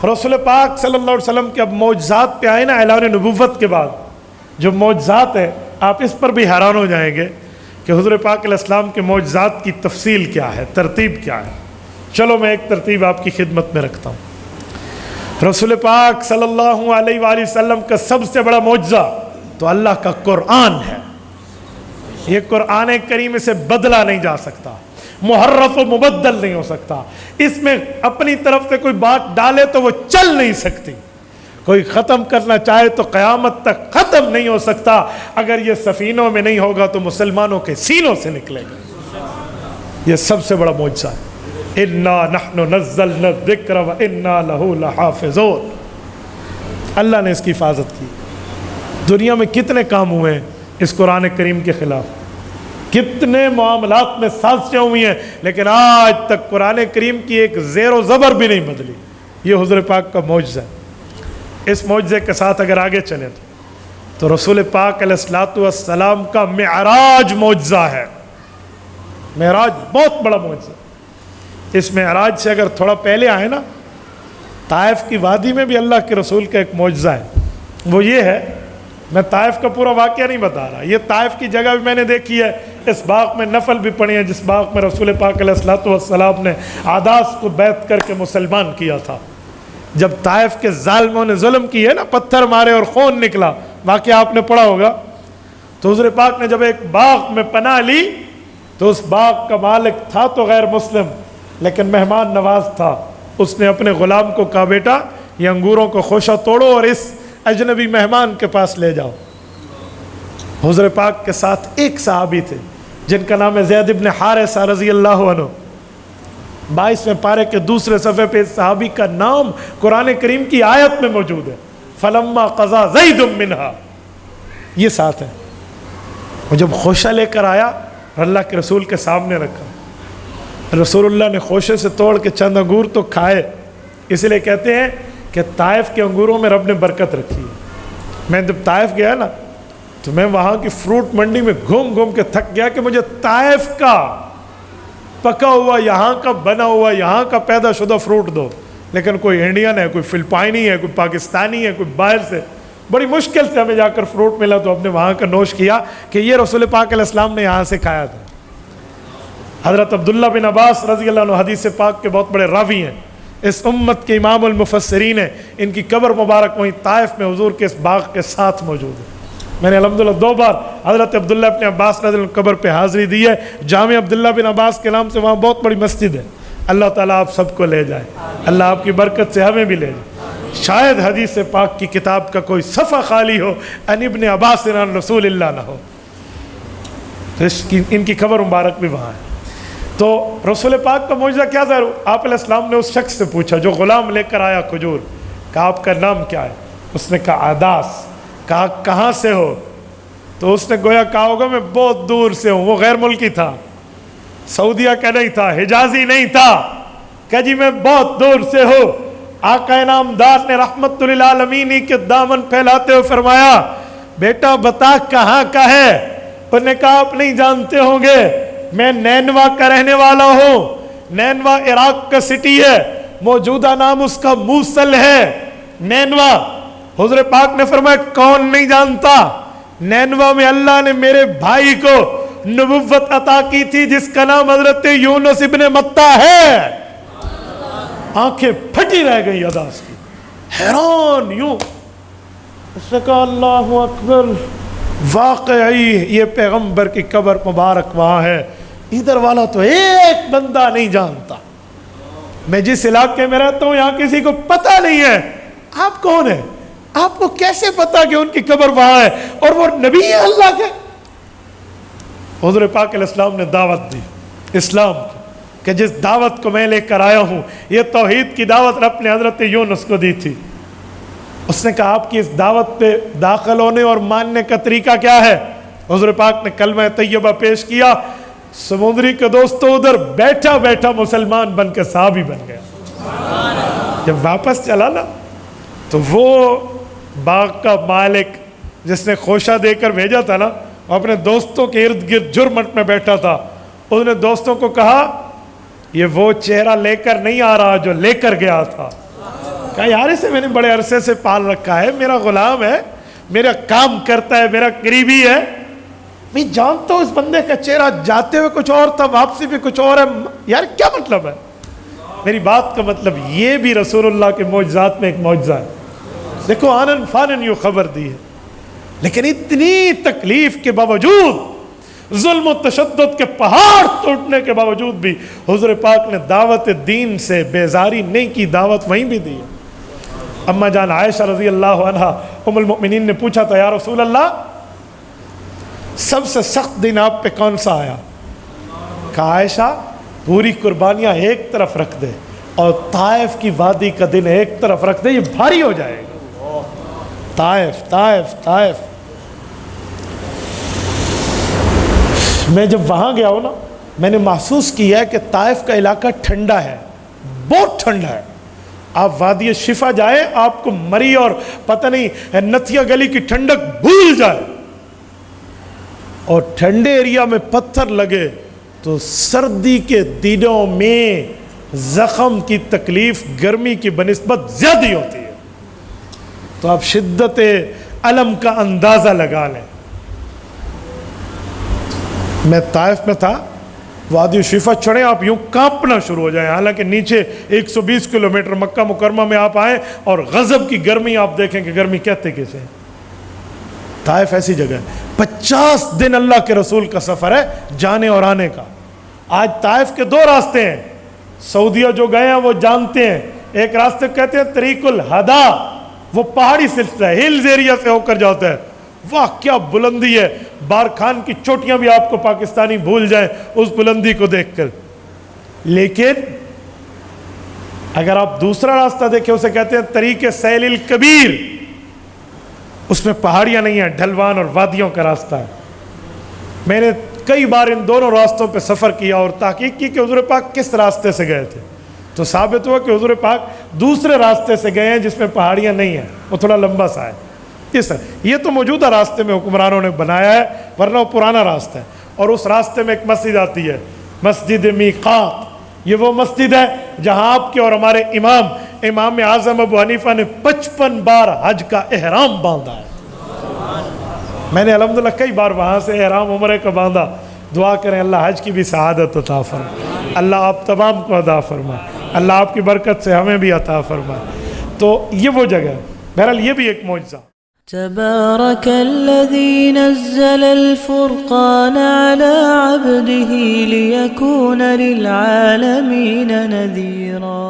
رسول پاک صلی اللہ علیہ وسلم کے اب معجزات پہ آئے نا اعلان نبوت کے بعد، جو معجزات ہیں آپ اس پر بھی حیران ہو جائیں گے کہ حضور پاک علیہ السلام کے معجزات کی تفصیل کیا ہے، ترتیب کیا ہے۔ چلو میں ایک ترتیب آپ کی خدمت میں رکھتا ہوں۔ رسول پاک صلی اللہ علیہ وآلہ وسلم کا سب سے بڑا معجزہ تو اللہ کا قرآن ہے۔ یہ قرآن کریم سے بدلا نہیں جا سکتا، محرف و مبدل نہیں ہو سکتا، اس میں اپنی طرف سے کوئی بات ڈالے تو وہ چل نہیں سکتی، کوئی ختم کرنا چاہے تو قیامت تک ختم نہیں ہو سکتا۔ اگر یہ سفینوں میں نہیں ہوگا تو مسلمانوں کے سینوں سے نکلے گا۔ یہ سب سے بڑا معجزہ ہے۔ اِنَّا نَحْنُ نَزَّلْنَا الذِّكْرَ وَإِنَّا لَهُ لَحَافِظُونَ۔ اللہ نے اس کی حفاظت کی۔ دنیا میں کتنے کام ہوئے ہیں اس قرآن کریم کے خلاف، کتنے معاملات میں سازشیں ہوئی ہیں، لیکن آج تک قرآن کریم کی ایک زیر و زبر بھی نہیں بدلی۔ یہ حضور پاک کا معجزہ ہے۔ اس معجزے کے ساتھ اگر آگے چلیں تو رسول پاک علیہ السلام کا معراج معجزہ ہے۔ معراج بہت بڑا معجزہ۔ اس معراج سے اگر تھوڑا پہلے آئے نا، طائف کی وادی میں بھی اللہ کے رسول کا ایک معجزہ ہے۔ وہ یہ ہے، میں طائف کا پورا واقعہ نہیں بتا رہا، یہ طائف کی جگہ بھی میں نے دیکھی ہے، اس باغ میں نفل بھی پڑھی ہے جس باغ میں رسول پاک علیہ السلام نے عاداس کو بیعت کر کے مسلمان کیا تھا۔ جب طائف کے ظالموں نے ظلم کی ہے نا، پتھر مارے اور خون نکلا، واقعہ آپ نے پڑھا ہوگا، تو حضور پاک نے جب ایک باغ میں پناہ لی تو اس باغ کا مالک تھا تو غیر مسلم لیکن مہمان نواز تھا۔ اس نے اپنے غلام کو کہا، بیٹا یہ انگوروں کو خوشہ توڑو اور اس اجنبی مہمان کے پاس لے جاؤ۔ حضور پاک کے ساتھ ایک صحابی تھے جن کا نام ہے زید بن حارثہ رضی اللہ عنہ۔ 22ویں پارے کے دوسرے صفحے پہ اس صحابی کا نام قرآن کریم کی آیت میں موجود ہے، فلما قضا زید منہا، یہ ساتھ ہے۔ وہ جب خوشہ لے کر آیا اور اللہ کے رسول کے سامنے رکھا، رسول اللہ نے خوشے سے توڑ کے چند انگور تو کھائے۔ اس لیے کہتے ہیں کہ طائف کے انگوروں میں رب نے برکت رکھی ہے۔ میں جب طائف گیا نا تو میں وہاں کی فروٹ منڈی میں گھوم گھوم کے تھک گیا کہ مجھے طائف کا پکا ہوا، یہاں کا بنا ہوا، یہاں کا پیدا شدہ فروٹ دو، لیکن کوئی انڈین ہے، کوئی فلپائنی ہے، کوئی پاکستانی ہے، کوئی باہر سے، بڑی مشکل سے ہمیں جا کر فروٹ ملا تو ہم نے وہاں کا نوش کیا کہ یہ رسول پاک علیہ السلام نے یہاں سے کھایا تھا۔ حضرت عبداللہ بن عباس رضی اللہ عنہ حدیث پاک کے بہت بڑے راوی ہیں، اس امت کے امام المفسرین ہیں، ان کی قبر مبارک وہیں طائف میں حضور کے اس باغ کے ساتھ موجود ہے۔ میں نے الحمدللہ 2 بار حضرت عبداللہ بن عباس رضی اللہ عنہ قبر پہ حاضری دی ہے۔ جامع عبداللہ بن عباس کے نام سے وہاں بہت بڑی مسجد ہے۔ اللہ تعالیٰ آپ سب کو لے جائے، اللہ آپ کی برکت سے ہمیں بھی لے جائے۔ شاید حدیث پاک کی کتاب کا کوئی صفحہ خالی ہو ان ابن عباس عن رسول اللہ نہ ہو، ان کی قبر مبارک بھی وہاں ہے۔ تو رسول پاک کا معجزہ کیا ظاہر ہو؟ آپ علیہ السلام نے اس شخص سے پوچھا جو غلام لے کر آیا کھجور، کہا آپ کا نام کیا ہے؟ اس نے کہا عاداس۔ کہا کہاں سے ہو؟ تو اس نے گویا کہا ہوگا میں بہت دور سے ہوں۔ وہ غیر ملکی تھا، سعودیہ کا نہیں تھا، حجازی نہیں تھا، کہ جی میں بہت دور سے ہوں۔ آقا انعامدار نے رحمت للعالمین کے دامن پھیلاتے ہوئے فرمایا، بیٹا بتا کہاں کا ہے؟ انہوں نے کہا آپ نہیں جانتے ہوں گے، میں نینوا کا رہنے والا ہوں۔ نینوا عراق کا سٹی ہے، موجودہ نام اس کا موصل ہے، نینوا۔ حضور پاک نے فرمایا کون نہیں جانتا؟ نینوا میں اللہ نے میرے بھائی کو نبوت عطا کی تھی جس کا نام حضرت یونس ابن متہ ہے۔ آنکھیں پھٹی رہ گئی عاداس کی، حیران یوں۔ اس نے کہا اللہ اکبر، واقعی یہ پیغمبر کی قبر مبارک وہاں ہے، ادھر والا تو ایک بندہ نہیں جانتا۔ میں جس علاقے میں رہتا ہوں یہاں کسی کو پتہ نہیں ہے۔ آپ کون ہیں؟ آپ کو کیسے پتا کہ ان کی قبر وہاں ہے اور وہ نبی ہے اللہ کے؟ حضور پاک علیہ السلام نے دعوت دی اسلام کی کہ جس دعوت کو میں لے کر آیا ہوں یہ توحید کی دعوت رب نے حضرت یونس کو دی تھی۔ اس نے کہا آپ کی اس دعوت پہ داخل ہونے اور ماننے کا طریقہ کیا ہے؟ حضور پاک نے کلمہ طیبہ پیش کیا، سمندری کے دوستوں ادھر بیٹھا بیٹھا مسلمان بن کے صحابی بن گیا۔ جب واپس چلا نا تو وہ باغ کا مالک جس نے خوشہ دے کر بھیجا تھا نا، اپنے دوستوں کے ارد گرد جرمٹ میں بیٹھا تھا۔ اس نے دوستوں کو کہا یہ وہ چہرہ لے کر نہیں آ رہا جو لے کر گیا تھا، کہا یار اسے میں نے بڑے عرصے سے پال رکھا ہے، میرا غلام ہے، میرا کام کرتا ہے، میرا قریبی ہے، میں جانتا ہوں اس بندے کا چہرہ جاتے ہوئے کچھ اور تھا، واپسی بھی کچھ اور ہے، یار کیا مطلب ہے؟ میری بات کا مطلب یہ بھی رسول اللہ کے معجزات میں ایک معجزہ ہے. دیکھو آنن فانن یوں خبر دی ہے، لیکن اتنی تکلیف کے باوجود، ظلم و تشدد کے پہاڑ ٹوٹنے کے باوجود بھی حضور پاک نے دعوت دین سے بیزاری نہیں کی، دعوت وہیں بھی دی. اما جان عائشہ رضی اللہ عنہا ام المؤمنین نے پوچھا تھا یا رسول اللہ سب سے سخت دن آپ پہ کون سا آیا؟ کہا عائشہ پوری قربانیاں ایک طرف رکھ دے اور طائف کی وادی کا دن ایک طرف رکھ دے، یہ بھاری ہو جائے گا. طائف طائف طائف. میں جب وہاں گیا ہوں نا، میں نے محسوس کیا ہے کہ طائف کا علاقہ ٹھنڈا ہے، بہت ٹھنڈا ہے. آپ وادی شفا جائے، آپ کو مری اور پتہ نہیں نتھیا گلی کی ٹھنڈک بھول جائے، اور ٹھنڈے ایریا میں پتھر لگے تو سردی کے دنوں میں زخم کی تکلیف گرمی کی بنسبت زیادہ ہوتی ہے. تو آپ شدت علم کا اندازہ لگا لیں. میں طائف میں تھا، وادی شفا چڑھیں آپ یوں کانپنا شروع ہو جائیں، حالانکہ نیچے 120 کلومیٹر مکہ مکرمہ میں آپ آئیں اور غضب کی گرمی آپ دیکھیں کہ گرمی کہتے کیسے ہیں. طائف ایسی جگہ ہے، 50 دن اللہ کے رسول کا سفر ہے جانے اور آنے کا. آج طائف کے 2 راستے ہیں، سعودیہ جو گئے ہیں وہ جانتے ہیں. ایک راستے کہتے ہیں طریق الہدا، وہ پہاڑی سلسلہ ہے، ہلز ایریا سے ہو کر جاتا ہے. واہ کیا بلندی ہے، بارکھان کی چوٹیاں بھی آپ کو پاکستانی بھول جائیں اس بلندی کو دیکھ کر. لیکن اگر آپ دوسرا راستہ دیکھیں اسے کہتے ہیں طریق سیل الکبیر، اس میں پہاڑیاں نہیں ہیں، ڈھلوان اور وادیوں کا راستہ ہے. میں نے کئی بار ان دونوں راستوں پہ سفر کیا اور تحقیق کی کہ حضور پاک کس راستے سے گئے تھے، تو ثابت ہوا کہ حضور پاک دوسرے راستے سے گئے ہیں جس میں پہاڑیاں نہیں ہیں، وہ تھوڑا لمبا سا ہے. یہ تو موجودہ راستے میں حکمرانوں نے بنایا ہے، ورنہ وہ پرانا راستہ ہے. اور اس راستے میں ایک مسجد آتی ہے، مسجد میقات. یہ وہ مسجد ہے جہاں آپ کے اور ہمارے امام اعظم ابو حنیفہ نے 55 بار حج کا احرام باندھا ہے. میں نے الحمدللہ کئی بار وہاں سے احرام عمرے کا باندھا. دعا کریں اللہ حج کی بھی سعادت عطا فرمائے، اللہ آپ تمام کو عطا فرمائے، اللہ آپ کی برکت سے ہمیں بھی عطا فرمائے. تو یہ وہ جگہ ہے. بہرحال یہ بھی ایک معجزہ. تبارك الذي نزل الفرقان على عبده ليكون للعالمين نذيرا.